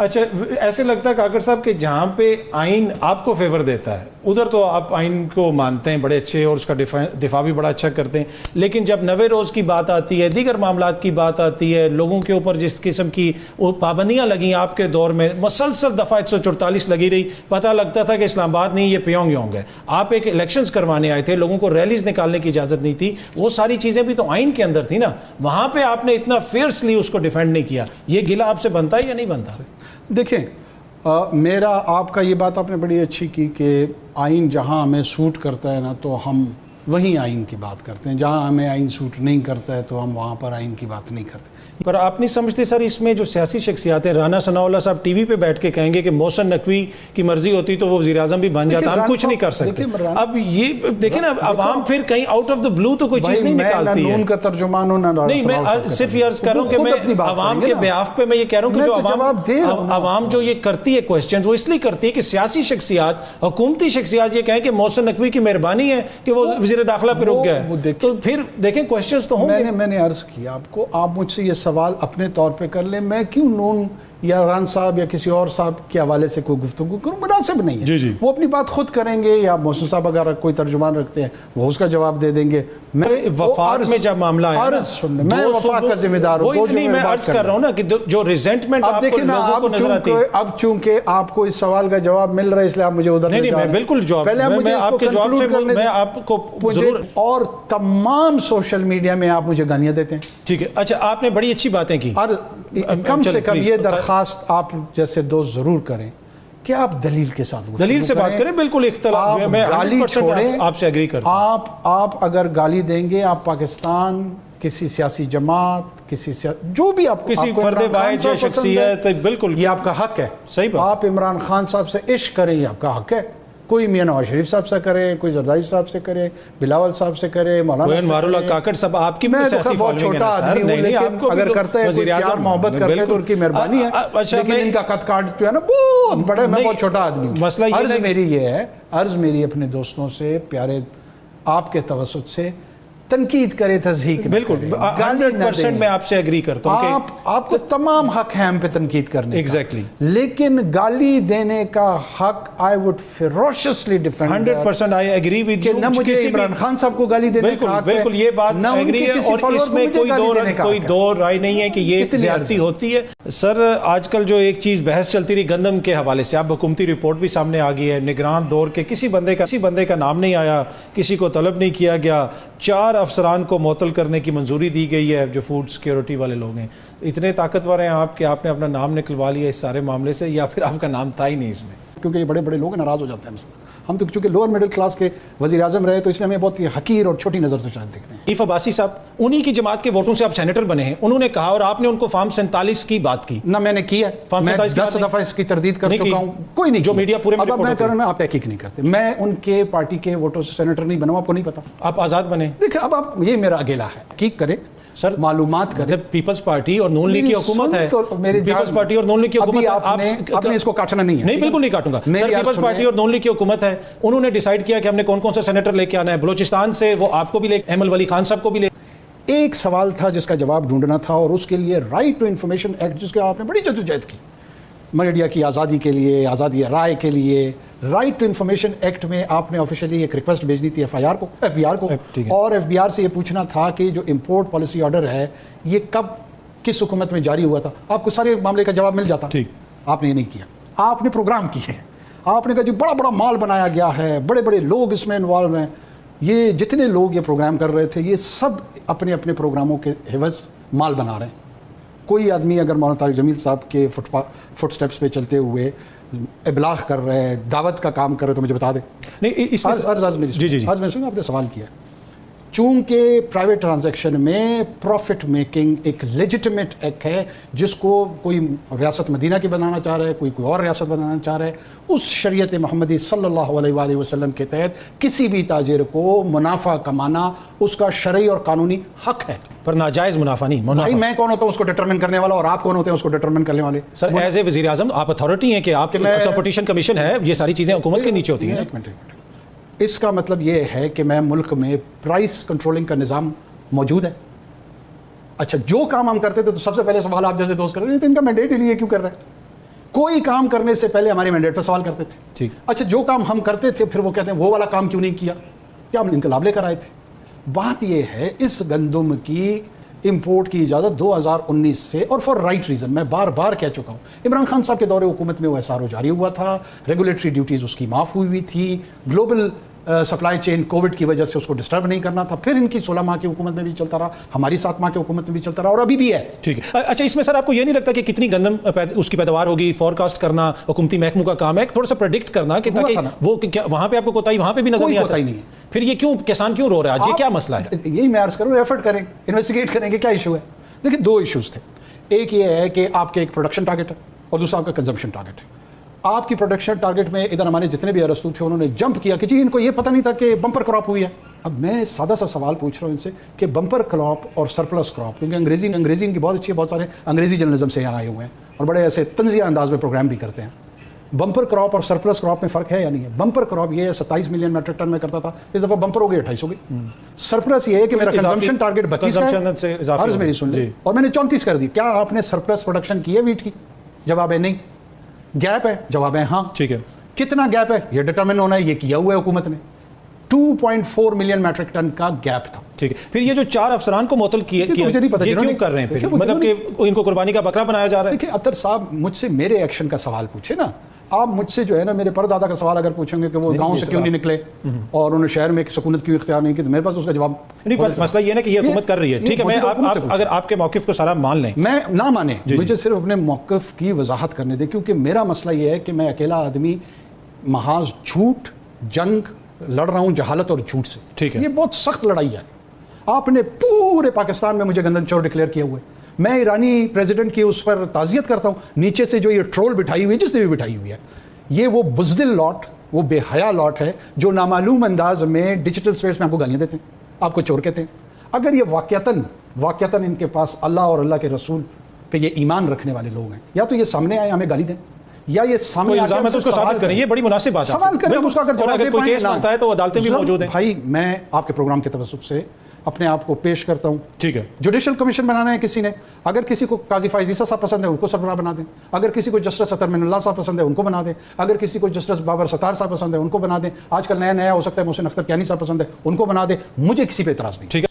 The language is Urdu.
اچھا ایسے لگتا ہے کاکڑ صاحب کہ جہاں پہ آئین آپ کو فیور دیتا ہے ادھر تو آپ آئین کو مانتے ہیں بڑے اچھے اور اس کا دفاع بھی بڑا اچھا کرتے ہیں، لیکن جب 90 روز کی بات آتی ہے، دیگر معاملات کی بات آتی ہے، لوگوں کے اوپر جس قسم کی وہ پابندیاں لگیں آپ کے دور میں، مسلسل دفعہ 144 لگی رہی، پتہ لگتا تھا کہ اسلام آباد نہیں یہ پیونگ یونگ ہے. آپ ایک الیکشنز کروانے آئے تھے، لوگوں کو ریلیز نکالنے کی اجازت نہیں تھی، وہ ساری چیزیں بھی تو آئین کے اندر تھی نا، وہاں پہ آپ نے اتنا فیئرسلی اس کو ڈیفینڈ نہیں کیا. یہ گلہ آپ سے بنتا ہے یا نہیں بنتا؟ دیکھیں میرا آپ کا یہ بات آپ نے بڑی اچھی کی کہ آئین جہاں ہمیں سوٹ کرتا ہے نا تو ہم وہیں آئین کی بات کرتے ہیں، جہاں ہمیں آئین سوٹ نہیں کرتا ہے تو ہم وہاں پر آئین کی بات نہیں کرتے. پر آپ نہیں سمجھتے سر اس میں جو سیاسی شخصیات ہیں، رانا ثناء اللہ صاحب ٹی وی پہ بیٹھ کے کہیں گے کہ محسن نقوی کی مرضی ہوتی تو وہ وزیر اعظم بھی بن جاتا، ہم کچھ نہیں کر سکتے. اب یہ دیکھیں نا عوام پھر کہیں آؤٹ آف دا بلو تو کوئی چیز نہیں نکالتی ہے. میں نون کا ترجمان ہوں نہ نہیں، میں صرف یہ عرض کر رہا ہوں کہ میں عوام کے بیاف پہ میں یہ کہہ رہا ہوں کہ جو عوام جو یہ کرتی ہے کوسچن وہ اس لیے کرتی ہے کہ سیاسی شخصیات، حکومتی شخصیات یہ کہیں کہ محسن نقوی کی مہربانی ہے کہ وہ وزیر داخلہ پہ رک گیا ہے، تو پھر دیکھیں کوسچنز تو ہوں گے. میں نے عرض کیا آپ کو، آپ مجھ سے یہ سوال اپنے طور پہ کر لیں، میں کیوں نون یا ران صاحب یا کسی اور صاحب کے حوالے سے کوئی گفتگو کروں؟ مناسب نہیں ہے. وہ اپنی بات خود کریں گے، یا محسن صاحب اگر کوئی ترجمان رکھتے ہیں وہ اس کا جواب دے دیں گے. میں وفاق میں جب معاملہ ہے میں وفاق کا ذمہ دار ہوں. نہیں، میں عرض کر رہا ہوں نا کہ جو ریزنٹمنٹ آپ کو لوگوں کو نظر آتی ہے. اب چونکہ آپ کو اس سوال کا جواب مل رہا ہے اس لیے آپ مجھے ادھر نہیں، میں بالکل جواب، میں آپ کے جواب سے میں آپ کو ضرور. اور تمام سوشل میڈیا میں آپ مجھے گالیاں دیتے ہیں. ٹھیک ہے، اچھا آپ نے بڑی اچھی باتیں کی، اور کم سے کم یہ درخواست آپ جیسے دوست ضرور کریں کہ آپ دلیل کے ساتھ دلیل سے بات کریں. بالکل اختلاف میں گالی چھوڑیں، آپ سے ایگری کرتا ہوں. آپ اگر گالی دیں گے، آپ پاکستان کسی سیاسی جماعت، جو بھی آپ کسی فرد واحد یا شخصیت، بالکل یہ آپ کا حق ہے. صحیح بات. آپ عمران خان صاحب سے عشق کریں، یہ آپ کا حق ہے. کوئی میاں نواز شریف صاحب سے کرے، کوئی زرداری صاحب سے کرے، بلاول صاحب سے کرے، مولانا انوار اللہ کاکڑ صاحب. آپ کی میں تو بہت چھوٹا آدمی ہوں، لیکن اگر کرتے ہیں کوئی پیار محبت کرتے ہیں تو ان کی مہربانی ہے، لیکن ان کا خط کاٹ جو ہے نا بہت بڑا. میں بہت چھوٹا آدمی ہوں. مسئلہ عرض میری یہ ہے، عرض میری اپنے دوستوں سے، پیارے آپ کے توسط سے تنقید کرے، تضحیک. بالکل 100% میں آپ سے ایگری کرتا ہوں. آپ کو تمام حق ہے ہم پہ تنقید کرنے کا. ایگزیکٹلی. لیکن گالی دینے کا حق I would ferociously defend. 100% I agree with you. نہ مجھے عمران خان صاحب کو گالی دینے کا حق ہے. بالکل یہ بات ایگری ہے، اور اس میں کوئی دو رائے نہیں ہے کہ یہ زیادتی ہوتی ہے. سر آج کل جو ایک چیز بحث چلتی رہی گندم کے حوالے سے، اب حکومتی رپورٹ بھی سامنے آ گئی ہے، نگران دور کے کسی بندے کا نام نہیں آیا، کسی کو طلب نہیں کیا گیا. 4 افسران کو معطل کرنے کی منظوری دی گئی ہے جو فوڈ سیکیورٹی والے لوگ ہیں. اتنے طاقتور ہیں آپ کہ آپ نے اپنا نام نکلوا لیا اس سارے معاملے سے، یا پھر آپ کا نام تھا ہی نہیں اس میں؟ کیونکہ یہ بڑے بڑے لوگ ناراض ہو جاتے ہیں. ہم تو چونکہ لوور مڈل کلاس کے وزیر اعظم رہے تو اس لیے ہمیں بہت حقیر اور چھوٹی نظر سے شاید دیکھتے ہیں. عفیف عباسی صاحب انہی کی جماعت کے ووٹوں سے آپ سینیٹر بنے ہیں، انہوں نے کہا اور آپ نے ان کو فارم 47 کی بات کی. نہ میں نے کیا ہے، میں 10 دفعہ اس کی تردید کر چکا ہوں. کوئی نہیں جو میڈیا پورے اب میں کروں نا، آپ تحقیق نہیں کرتے. میں ان کے پارٹی کے ووٹوں سے سینیٹر نہیں بنا ہوں، آپ کو نہیں پتا. آپ آزاد بنے. دیکھیں اب آپ یہ میرا اگیلا ہے، حقیق کریں سر، معلومات کریں. پیپلز پارٹی اور نون لیگ کی حکومت ہے. پیپلز پارٹی اور نون لیگ کی حکومت آپ نے اس کو کاٹنا نہیں ہے. نہیں، بالکل نہیں کاٹوں گا سر. پیپلز پارٹی اور نون لیگ کی حکومت ہے، انہوں نے ڈیسائیڈ کیا کہ ہم نے کون کون سا سینیٹر لے کے آنا ہے. بلوچستان سے وہ آپ کو بھی لے، احمد ولی خان صاحب کو بھی لے. ایک سوال تھا جس کا جواب ڈھونڈنا تھا، اور اس کے لیے رائٹ ٹو انفارمیشن ایکٹ جس کے آپ نے بڑی جدوجہد کی، میڈیا کی آزادی کے لیے، آزادی رائے کے لیے. رائٹ ٹو انفارمیشن ایکٹ میں آپ نے آفیشلی ایک ریکویسٹ بھیجنی تھی ایف بی آر کو، اور ایف بی آر سے یہ پوچھنا تھا کہ جو امپورٹ پالیسی آرڈر ہے یہ کب کس حکومت میں جاری ہوا تھا. آپ کو سارے معاملے کا جواب مل جاتا. آپ نے یہ نہیں کیا. آپ نے پروگرام کیے، آپ نے کہا جو بڑا بڑا مال بنایا گیا ہے، بڑے بڑے لوگ اس میں انوالو ہیں. یہ جتنے لوگ یہ پروگرام کر رہے تھے یہ سب اپنے اپنے پروگراموں کے عوض مال بنا رہے ہیں. کوئی آدمی اگر مولانا طارق جمیل صاحب کے فٹ سٹیپس پہ چلتے ہوئے ابلاغ کر رہے ہیں، دعوت کا کام کر رہے تو مجھے بتا دیں. نہیں اس میں آپ نے سوال کیا. چونکہ پرائیویٹ ٹرانزیکشن میں پروفٹ میکنگ ایک لیجٹمیٹ ایک ہے جس کو کوئی ریاست مدینہ کی بنانا چاہ رہا ہے، کوئی اور ریاست بنانا چاہ رہا ہے، اس شریعت محمدی صلی اللہ علیہ وآلہ وسلم کے تحت کسی بھی تاجر کو منافع کمانا اس کا شرعی اور قانونی حق ہے. پر ناجائز منافع نہیں. منافع میں کون ہوتا ہوں اس کو ڈٹرمن کرنے والا، اور آپ کون ہوتے ہیں اس کو ڈٹرمن کرنے والے؟ سر ایز اے وزیر اعظم آپ اتھارٹی ہیں کہ آپ کمپٹیشن کمیشن ہے، یہ ساری چیزیں حکومت کے نیچے ہوتی ہیں. ایک منٹ. اس کا مطلب یہ ہے کہ میں ملک میں پرائس کنٹرولنگ کا نظام موجود ہے. اچھا جو کام ہم کرتے تھے تو سب سے پہلے سوال آپ جیسے دوست کرتے تھے ان کا مینڈیٹ ہی نہیں ہے، کیوں کر رہے ہیں؟ کوئی کام کرنے سے پہلے ہمارے مینڈیٹ پر سوال کرتے تھے. ٹھیک. اچھا جو کام ہم کرتے تھے پھر وہ کہتے ہیں وہ والا کام کیوں نہیں کیا, کیا ہم انقلاب لے کر آئے تھے. بات یہ ہے اس گندم کی امپورٹ کی اجازت 2019 سے, اور فار رائٹ ریزن, میں بار بار کہہ چکا ہوں. عمران خان صاحب کے دور حکومت میں وہ SRO جاری ہوا تھا, ریگولیٹری ڈیوٹیز اس کی معاف ہوئی تھی, گلوبل سپلائی چین کووڈ کی وجہ سے اس کو ڈسٹرب نہیں کرنا تھا. پھر ان کی 16 ماہ کی حکومت میں بھی چلتا رہا, ہماری 7 ماہ کی حکومت میں بھی چلتا رہا, اور ابھی بھی ہے. ٹھیک ہے. اچھا اس میں سر آپ کو یہ نہیں لگتا کہ کتنی گندم اس کی پیداوار ہوگی, فور کاسٹ کرنا حکومتی محکموں کا کام ہے, تھوڑا سا پریڈکٹ کرنا کہ تاکہ وہ وہاں پہ آپ کو کوتاہی وہاں پہ بھی نظر نہیں آتا؟ نہیں ہے. پھر یہ کیوں کسان کیوں رو رہا ہے آج, یہ کیا مسئلہ ہے؟ یہی میں عرض کروں, ایفرٹ کریں, انویسٹیگیٹ کریں کہ کیا ایشو ہے. دیکھیں 2 ایشوز تھے. ایک یہ ہے کہ آپ کے ایک پروڈکشن ٹارگٹ ہے اور دوسرا آپ کا کنزمپشن ٹارگٹ ہے. آپ کی پروڈکشن ٹارگٹ میں ادھر ہمارے جتنے بھی ارسطو تھے انہوں نے جمپ کیا کہ جی ان کو یہ پتہ نہیں تھا کہ بمپر کراپ ہوئی ہے. اب میں سادہ سا سوال پوچھ رہا ہوں ان سے کہ بمپر کراپ اور سرپلس کراپ, کیونکہ انگریزی ان کی بہت اچھی ہے, بہت سارے انگریزی جرنلزم سے یہاں آئے ہوئے ہیں اور بڑے ایسے طنزیہ انداز میں پروگرام بھی کرتے ہیں. بمپر کراپ اور سرپلس کراپ میں فرق ہے یا نہیں ہے؟ بمپر کراپ یہ ہے 27 ملین میٹرک ٹن میں کرتا تھا, اس دفعہ بمپر ہو گئی 28 ہو گئی. سرپلس یہ ہے کہ میرا کنزمپشن ٹارگٹ 32 ہے, عرض میری سن لیں, اور میں نے 34 کر دی. کیا آپ نے سرپلس پروڈکشن کی ہے ویٹ کی؟ جواب ہے نہیں. گیپ ہے؟ جواب ہے ہاں. ٹھیک ہے. کتنا گیپ ہے یہ ڈٹرمن ہونا ہے, یہ کیا ہوا ہے حکومت نے. 2.4 ملین میٹرک ٹن کا گیپ تھا. ٹھیک ہے. پھر یہ جو 4 افسران کو معطل کیے یہ کیوں کر رہے ہیں پھر؟ مطلب کہ ان کو قربانی کا بکرا بنایا جا رہا ہے؟ دیکھیں اطہر صاحب مجھ سے میرے ایکشن کا سوال پوچھے نا, آپ مجھ سے جو ہے نا میرے پردادا کا سوال اگر پوچھیں گے کہ وہ گاؤں سے کیوں نہیں نکلے اور انہوں نے شہر میں سکونت کیوں اختیار نہیں کی, تو میرے پاس اس کا جواب نہیں. مسئلہ یہ ہے کہ یہ حکومت کر رہی ہے. ٹھیک ہے, میں اگر آپ کے موقف کو سارا مان لیں, میں نہ مانیں, مجھے صرف اپنے موقف کی وضاحت کرنے دیں, کیونکہ میرا مسئلہ یہ ہے کہ میں اکیلا آدمی محاذ جھوٹ جنگ لڑ رہا ہوں جہالت اور جھوٹ سے. ٹھیک ہے. یہ بہت سخت لڑائی ہے. آپ نے پورے پاکستان میں مجھے گندم چور ڈکلیئر کیا ہوا ہے. میں ایرانی پریزیڈنٹ کی اس پر تعزیت کرتا ہوں. نیچے سے جو یہ ٹرول بٹھائی ہوئی ہے, جس نے بھی بٹھائی ہوئی ہے, یہ وہ بزدل لاٹ, وہ بے حیا لاٹ ہے جو نامعلوم انداز میں ڈیجیٹل سپیس میں آپ کو گالیاں دیتے ہیں, آپ کو چور کہتے ہیں. اگر یہ واقعتاً ان کے پاس اللہ اور اللہ کے رسول پہ یہ ایمان رکھنے والے لوگ ہیں, یا تو یہ سامنے آئے ہمیں گالی دیں, یا یہ سامنے الزام ہے تو اس کو ثابت کریں. یہ بڑی مناسب بات ہے. سوال کریں, اس کا اگر کوئی کیس بنتا ہے تو عدالتیں بھی موجود ہیں. بھائی میں آپ کے پروگرام کے توسط سے اپنے آپ کو پیش کرتا ہوں. ٹھیک ہے. جوڈیشل کمیشن بنانا ہے کسی نے, اگر کسی کو قاضی فائز عیسیٰ صاحب پسند ہے ان کو سربراہ بنا دیں, اگر کسی کو جسٹس اطہر من اللہ صاحب پسند ہے ان کو بنا دیں, اگر کسی کو جسٹس بابر ستار صاحب پسند ہے ان کو بنا دیں, آج کل نیا ہو سکتا ہے محسن اختر کیانی صاحب پسند ہے ان کو بنا دیں, مجھے کسی پہ اعتراض نہیں. ٹھیک ہے.